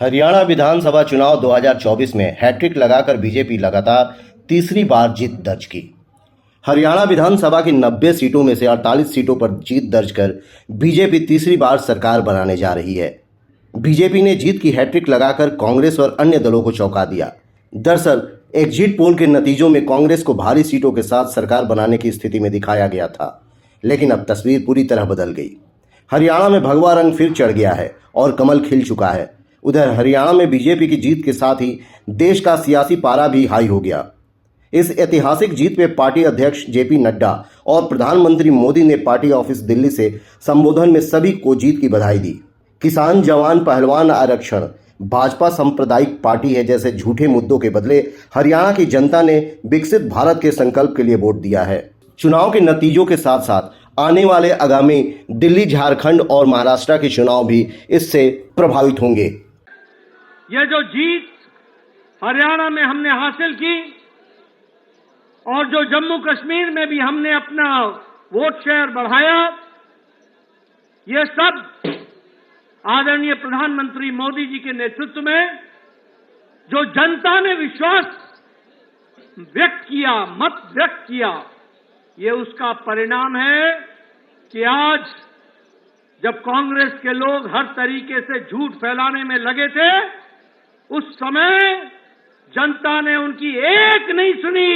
हरियाणा विधानसभा चुनाव 2024 में हैट्रिक लगाकर बीजेपी लगातार तीसरी बार जीत दर्ज की। हरियाणा विधानसभा की 90 सीटों में से 48 सीटों पर जीत दर्ज कर बीजेपी तीसरी बार सरकार बनाने जा रही है। बीजेपी ने जीत की हैट्रिक लगाकर कांग्रेस और अन्य दलों को चौंका दिया। दरअसल एग्जिट पोल के नतीजों में कांग्रेस को भारी सीटों के साथ सरकार बनाने की स्थिति में दिखाया गया था, लेकिन अब तस्वीर पूरी तरह बदल गई। हरियाणा में भगवा रंग फिर चढ़ गया है और कमल खिल चुका है। उधर हरियाणा में बीजेपी की जीत के साथ ही देश का सियासी पारा भी हाई हो गया। इस ऐतिहासिक जीत पे पार्टी अध्यक्ष जेपी नड्डा और प्रधानमंत्री मोदी ने पार्टी ऑफिस दिल्ली से संबोधन में सभी को जीत की बधाई दी। किसान, जवान, पहलवान आरक्षण, भाजपा सांप्रदायिक पार्टी है जैसे झूठे मुद्दों के बदले हरियाणा की जनता ने विकसित भारत के संकल्प के लिए वोट दिया है। चुनाव के नतीजों के साथ साथ आने वाले आगामी दिल्ली, झारखंड और महाराष्ट्र के चुनाव भी इससे प्रभावित होंगे। यह जो जीत हरियाणा में हमने हासिल की और जो जम्मू कश्मीर में भी हमने अपना वोट शेयर बढ़ाया, ये सब आदरणीय प्रधानमंत्री मोदी जी के नेतृत्व में जो जनता ने विश्वास व्यक्त किया, मत व्यक्त किया, ये उसका परिणाम है कि आज जब कांग्रेस के लोग हर तरीके से झूठ फैलाने में लगे थे, उस समय जनता ने उनकी एक नहीं सुनी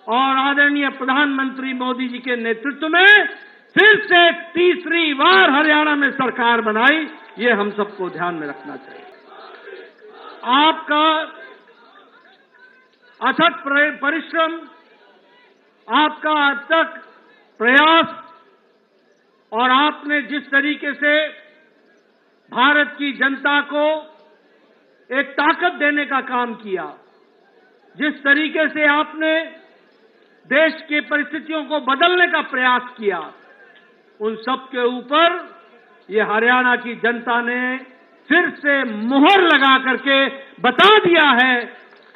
और आदरणीय प्रधानमंत्री मोदी जी के नेतृत्व में फिर से तीसरी बार हरियाणा में सरकार बनाई। ये हम सबको ध्यान में रखना चाहिए। आपका अथक परिश्रम, आपका अथक प्रयास और आपने जिस तरीके से भारत की जनता को एक ताकत देने का काम किया, जिस तरीके से आपने देश की परिस्थितियों को बदलने का प्रयास किया, उन सब के ऊपर ये हरियाणा की जनता ने फिर से मुहर लगा करके बता दिया है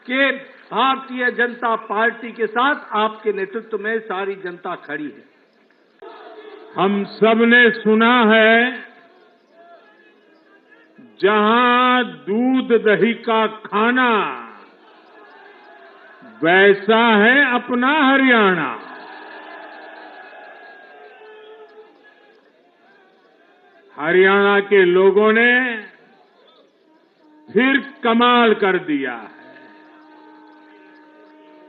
कि भारतीय जनता पार्टी के साथ आपके नेतृत्व में सारी जनता खड़ी है। हम सब ने सुना है, जहां दूध दही का खाना, वैसा है अपना हरियाणा। हरियाणा के लोगों ने फिर कमाल कर दिया है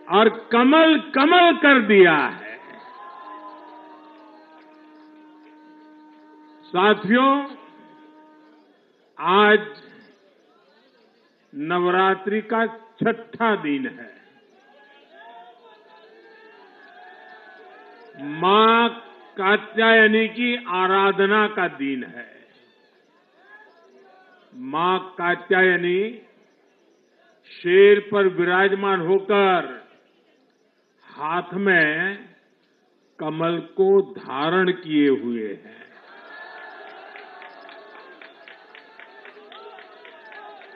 और कमल कमल कर दिया है। साथियों, आज नवरात्रि का छठा दिन है। मां कात्यायनी की आराधना का दिन है। मां कात्यायनी शेर पर विराजमान होकर हाथ में कमल को धारण किए हुए हैं।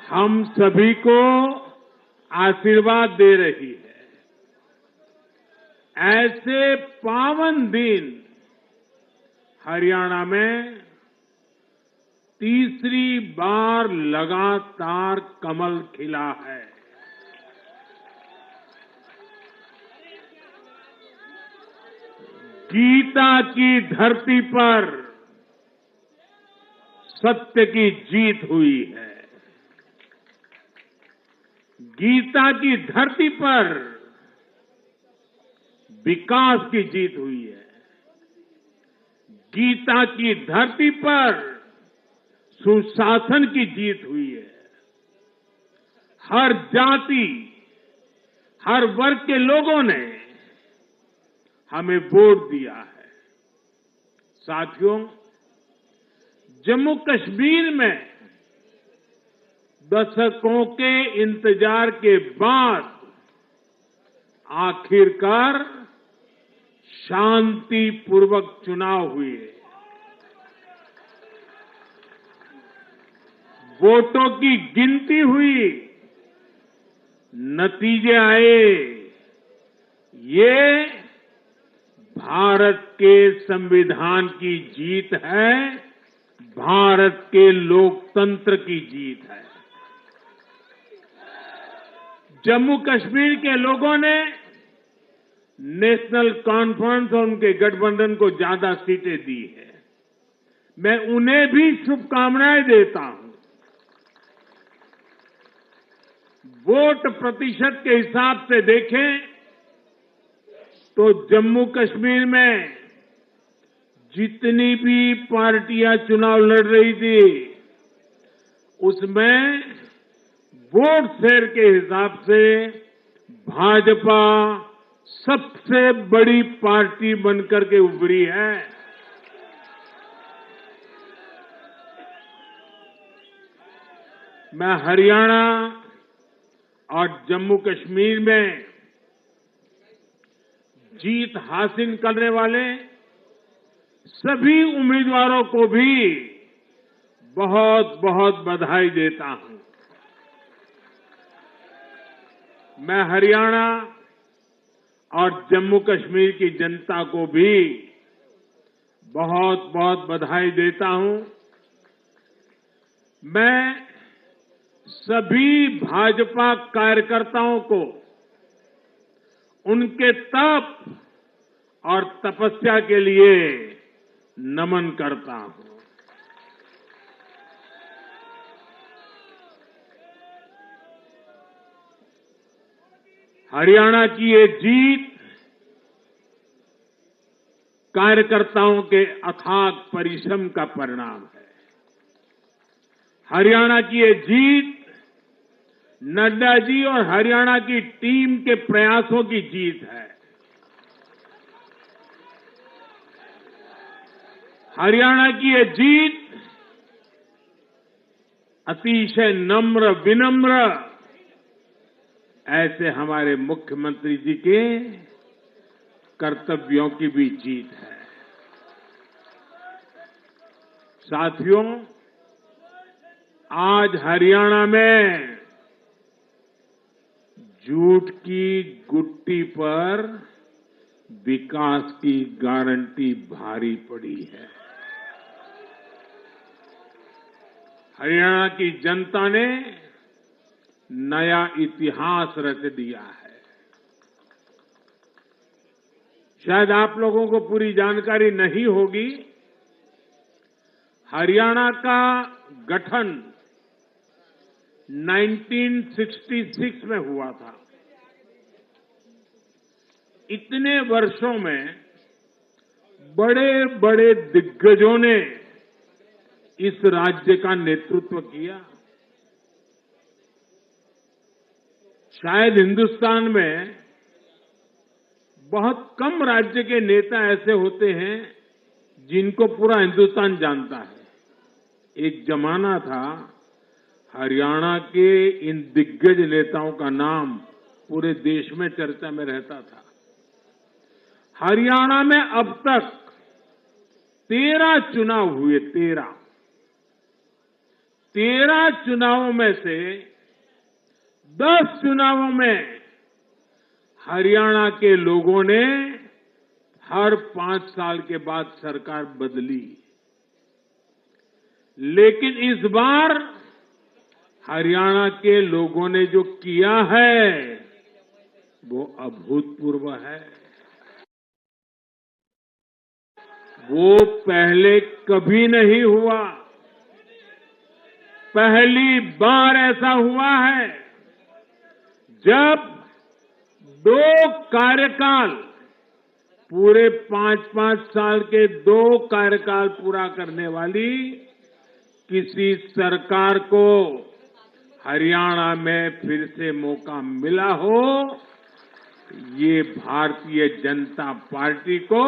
हम सभी को आशीर्वाद दे रही है। ऐसे पावन दिन हरियाणा में तीसरी बार लगातार कमल खिला है। गीता की धरती पर सत्य की जीत हुई है। गीता की धरती पर विकास की जीत हुई है। गीता की धरती पर सुशासन की जीत हुई है। हर जाति, हर वर्ग के लोगों ने हमें वोट दिया है। साथियों, जम्मू कश्मीर में दशकों के इंतजार के बाद आखिरकार शांतिपूर्वक चुनाव हुए। वोटों की गिनती हुई, नतीजे आए। ये भारत के संविधान की जीत है, भारत के लोकतंत्र की जीत है। जम्मू कश्मीर के लोगों ने नेशनल कॉन्फ्रेंस और उनके गठबंधन को ज्यादा सीटें दी है। मैं उन्हें भी शुभकामनाएं देता हूं। वोट प्रतिशत के हिसाब से देखें तो जम्मू कश्मीर में जितनी भी पार्टियां चुनाव लड़ रही थी उसमें वोट शेयर के हिसाब से भाजपा सबसे बड़ी पार्टी बनकर के उभरी है। मैं हरियाणा और जम्मू कश्मीर में जीत हासिल करने वाले सभी उम्मीदवारों को भी बहुत बहुत बधाई देता हूं। मैं हरियाणा और जम्मू कश्मीर की जनता को भी बहुत बहुत बधाई देता हूं। मैं सभी भाजपा कार्यकर्ताओं को उनके तप और तपस्या के लिए नमन करता हूं। हरियाणा की ये जीत कार्यकर्ताओं के अथाक परिश्रम का परिणाम है। हरियाणा की ये जीत नड्डा जी और हरियाणा की टीम के प्रयासों की जीत है। हरियाणा की ये जीत अतिशय नम्र विनम्र ऐसे हमारे मुख्यमंत्री जी के कर्तव्यों की भी जीत है। साथियों, आज हरियाणा में झूठ की गुट्टी पर विकास की गारंटी भारी पड़ी है। हरियाणा की जनता ने नया इतिहास रच दिया है। शायद आप लोगों को पूरी जानकारी नहीं होगी, हरियाणा का गठन 1966 में हुआ था। इतने वर्षों में बड़े बड़े दिग्गजों ने इस राज्य का नेतृत्व किया। शायद हिंदुस्तान में बहुत कम राज्य के नेता ऐसे होते हैं जिनको पूरा हिंदुस्तान जानता है। एक जमाना था हरियाणा के इन दिग्गज नेताओं का नाम पूरे देश में चर्चा में रहता था। हरियाणा में अब तक 13 चुनाव हुए। 13 चुनावों में से 10 चुनावों में हरियाणा के लोगों ने हर 5 साल के बाद सरकार बदली, लेकिन इस बार हरियाणा के लोगों ने जो किया है वो अभूतपूर्व है। वो पहले कभी नहीं हुआ। पहली बार ऐसा हुआ है जब 2 कार्यकाल, पूरे 5-5 साल के 2 कार्यकाल पूरा करने वाली किसी सरकार को हरियाणा में फिर से मौका मिला हो। ये भारतीय जनता पार्टी को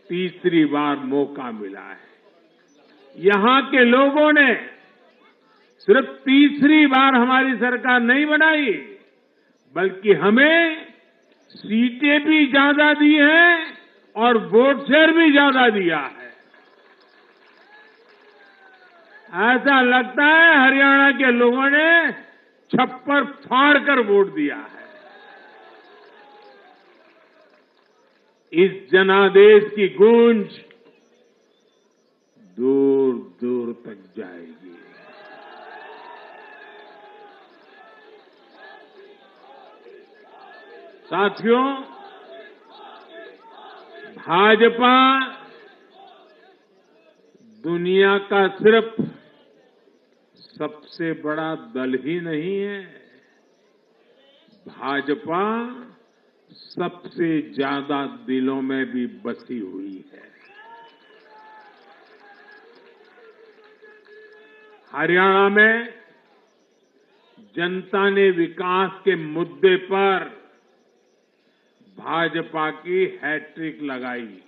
तीसरी बार मौका मिला है। यहां के लोगों ने सिर्फ तीसरी बार हमारी सरकार नहीं बनाई, बल्कि हमें सीटें भी ज्यादा दी हैं और वोट शेयर भी ज्यादा दिया है। ऐसा लगता है हरियाणा के लोगों ने छप्पर फाड़ कर वोट दिया है। इस जनादेश की गूंज दूर दूर तक जाएगी। साथियों, भाजपा दुनिया का सिर्फ सबसे बड़ा दल ही नहीं है, भाजपा सबसे ज्यादा दिलों में भी बसी हुई है। हरियाणा में जनता ने विकास के मुद्दे पर भाजपा की हैट्रिक लगाई।